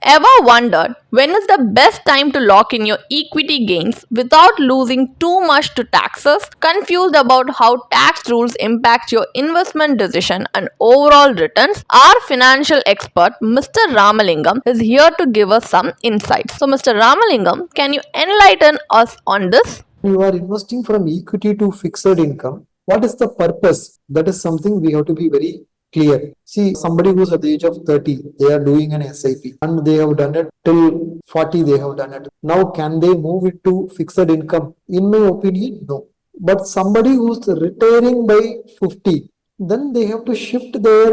Ever wondered when is the best time to lock in your equity gains without losing too much to taxes? Confused about how tax rules impact your investment decision and overall returns? Our financial expert, Mr. Ramalingam, is here to give us some insights. So, Mr. Ramalingam, can you enlighten us on this? You are investing from equity to fixed income. What is the purpose? That is something we have to be very clear. See, somebody who's at the age of 30, they are doing an SIP and they have done it till 40, they have done it. Now, can they move it to fixed income? In my opinion, no. But somebody who's retiring by 50, then they have to shift their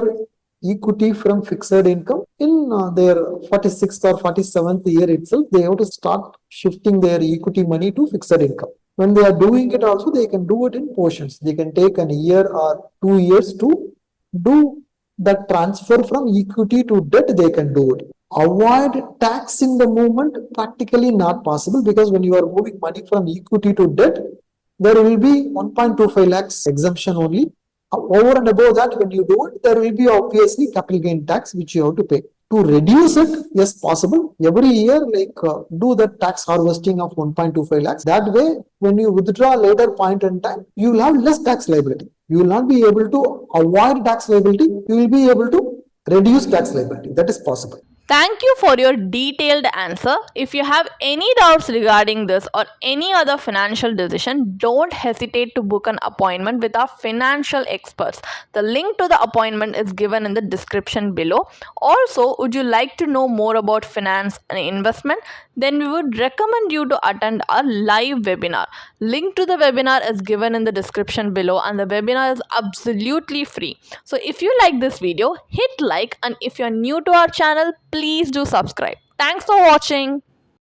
equity from fixed income in their 46th or 47th year itself. They have to start shifting their equity money to fixed income. When they are doing it also, they can do it in portions. They can take an year or 2 years to do that transfer from equity to debt. They can do it. Avoid tax in the moment, practically not possible, because when you are moving money from equity to debt, there will be 1.25 lakhs exemption only. Over and above that, when you do it, there will be obviously capital gain tax which you have to pay. To reduce it, yes, possible. Every year, do the tax harvesting of 1.25 lakhs. That way, when you withdraw later point in time, you will have less tax liability. You will not be able to avoid tax liability. You will be able to reduce tax liability. That is possible. Thank you for your detailed answer. If you have any doubts regarding this or any other financial decision, don't hesitate to book an appointment with our financial experts. The link to the appointment is given in the description below. Also, would you like to know more about finance and investment? Then we would recommend you to attend our live webinar. Link to the webinar is given in the description below, and the webinar is absolutely free. So if you like this video, hit like, and if you're new to our channel, please do subscribe. Thanks for watching.